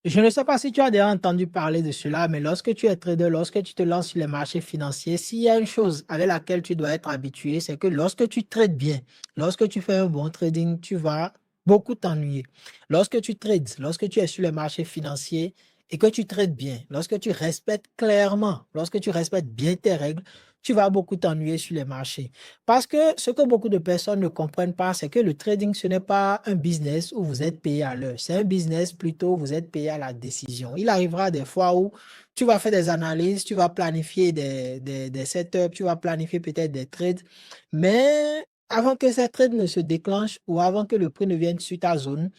Je ne sais pas si tu as déjà entendu parler de cela, mais lorsque tu es trader, lorsque tu te lances sur les marchés financiers, s'il y a une chose avec laquelle tu dois être habitué, c'est que lorsque tu trades bien, lorsque tu fais un bon trading, tu vas beaucoup t'ennuyer. Lorsque tu trades, lorsque tu es sur les marchés financiers et que tu trades bien, lorsque tu respectes clairement, lorsque tu respectes bien tes règles, tu vas beaucoup t'ennuyer sur les marchés. Parce que ce que beaucoup de personnes ne comprennent pas, c'est que le trading, ce n'est pas un business où vous êtes payé à l'heure. C'est un business plutôt où vous êtes payé à la décision. Il arrivera des fois où tu vas faire des analyses, tu vas planifier des setups, tu vas planifier peut-être des trades, mais avant que ces trades ne se déclenchent ou avant que le prix ne vienne sur ta zone,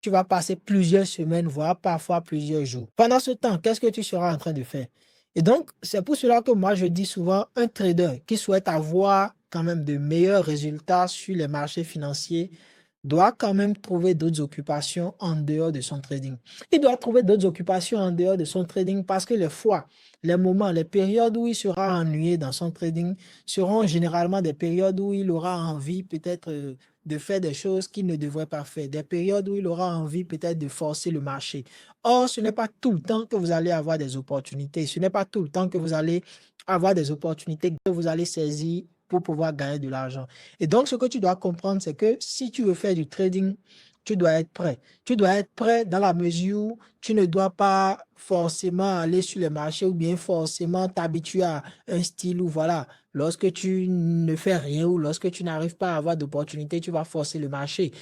tu vas passer plusieurs semaines, voire parfois plusieurs jours. Pendant ce temps, qu'est-ce que tu seras en train de faire? Et donc, c'est pour cela que moi, je dis souvent, un trader qui souhaite avoir quand même de meilleurs résultats sur les marchés financiers doit quand même trouver d'autres occupations en dehors de son trading. Il doit trouver d'autres occupations en dehors de son trading parce que les fois, les moments, les périodes où il sera ennuyé dans son trading seront généralement des périodes où il aura envie peut-être de faire des choses qu'il ne devrait pas faire, des périodes où il aura envie peut-être de forcer le marché. Or, ce n'est pas tout le temps que vous allez avoir des opportunités, ce n'est pas tout le temps que vous allez avoir des opportunités que vous allez saisir pour pouvoir gagner de l'argent. Et donc, ce que tu dois comprendre, c'est que si tu veux faire du trading, tu dois être prêt. Tu dois être prêt dans la mesure où tu ne dois pas forcément aller sur les marchés ou bien forcément t'habituer à un style où, voilà, lorsque tu ne fais rien ou lorsque tu n'arrives pas à avoir d'opportunité, tu vas forcer le marché.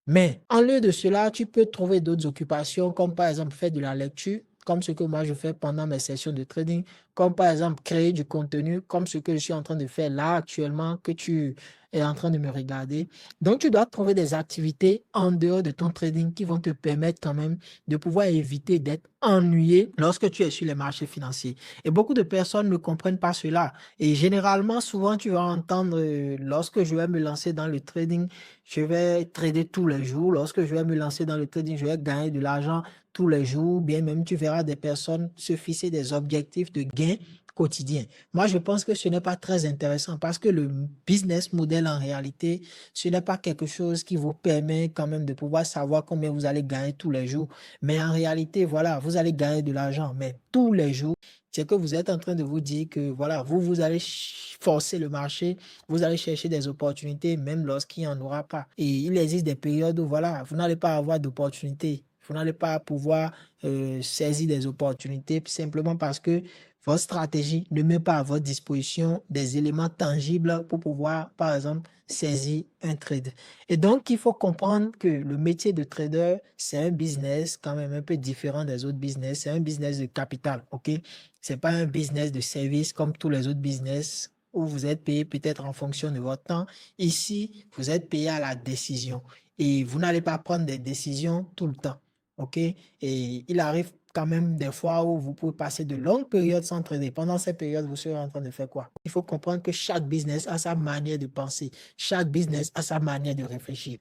Mais en lieu de cela, tu peux trouver d'autres occupations, comme par exemple faire de la lecture, comme ce que moi je fais pendant mes sessions de trading, comme par exemple créer du contenu, comme ce que je suis en train de faire là actuellement, que tu es en train de me regarder. Donc, tu dois trouver des activités en dehors de ton trading qui vont te permettre quand même de pouvoir éviter d'être ennuyé lorsque tu es sur les marchés financiers. Et beaucoup de personnes ne comprennent pas cela. Et généralement, souvent, tu vas entendre, lorsque je vais me lancer dans le trading, je vais trader tous les jours. Lorsque je vais me lancer dans le trading, je vais gagner de l'argent tous les jours. Bien même, tu verras des personnes se fixer des objectifs de gain quotidien. Moi, je pense que ce n'est pas très intéressant parce que le business model, en réalité, ce n'est pas quelque chose qui vous permet quand même de pouvoir savoir combien vous allez gagner tous les jours. Mais en réalité, voilà, vous allez gagner de l'argent, mais tous les jours, c'est que vous êtes en train de vous dire que, voilà, vous allez forcer le marché, vous allez chercher des opportunités, même lorsqu'il n'y en aura pas. Et il existe des périodes où, voilà, vous n'allez pas avoir d'opportunités. Vous n'allez pas pouvoir saisir des opportunités simplement parce que votre stratégie ne met pas à votre disposition des éléments tangibles pour pouvoir, par exemple, saisir un trade. Et donc, il faut comprendre que le métier de trader, c'est un business quand même un peu différent des autres business. C'est un business de capital, OK? C'est pas un business de service comme tous les autres business où vous êtes payé peut-être en fonction de votre temps. Ici, vous êtes payé à la décision et vous n'allez pas prendre des décisions tout le temps, OK? Et il arrive quand même des fois où vous pouvez passer de longues périodes sans trader. Pendant ces périodes, vous serez en train de faire quoi? Il faut comprendre que chaque business a sa manière de penser. Chaque business a sa manière de réfléchir.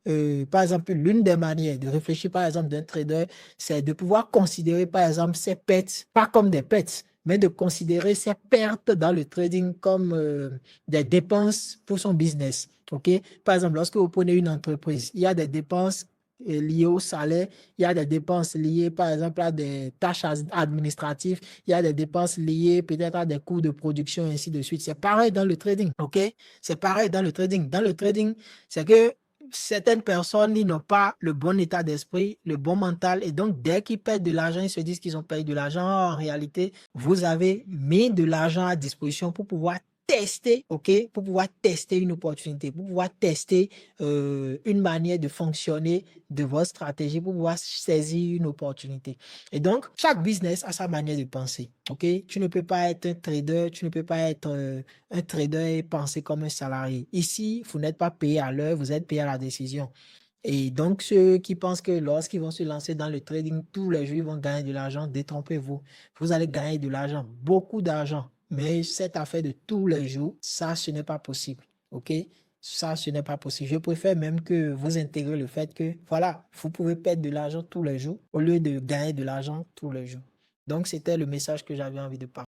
Par exemple, l'une des manières de réfléchir, par exemple, d'un trader, c'est de pouvoir considérer, par exemple, ses pertes, pas comme des pertes, mais de considérer ses pertes dans le trading comme des dépenses pour son business. OK? Par exemple, lorsque vous prenez une entreprise, il y a des dépenses liées au salaire, il y a des dépenses liées, par exemple, à des tâches administratives, il y a des dépenses liées peut-être à des coûts de production, ainsi de suite. C'est pareil dans le trading, OK? C'est pareil dans le trading. Dans le trading, c'est que certaines personnes, ils n'ont pas le bon état d'esprit, le bon mental, et donc dès qu'ils perdent de l'argent, ils se disent qu'ils ont perdu de l'argent. En réalité, vous avez mis de l'argent à disposition pour pouvoir tester, OK, pour pouvoir tester une opportunité, pour pouvoir tester une manière de fonctionner de votre stratégie, pour pouvoir saisir une opportunité. Et donc, chaque business a sa manière de penser, OK? Tu ne peux pas être un trader, tu ne peux pas être un trader et penser comme un salarié. Ici, vous n'êtes pas payé à l'heure, vous êtes payé à la décision. Et donc, ceux qui pensent que lorsqu'ils vont se lancer dans le trading, tous les jours, ils vont gagner de l'argent, détrompez-vous. Vous allez gagner de l'argent, beaucoup d'argent. Mais cette affaire de tous les jours, ça, ce n'est pas possible. OK? Ça, ce n'est pas possible. Je préfère même que vous intégrez le fait que, voilà, vous pouvez perdre de l'argent tous les jours au lieu de gagner de l'argent tous les jours. Donc, c'était le message que j'avais envie de partager.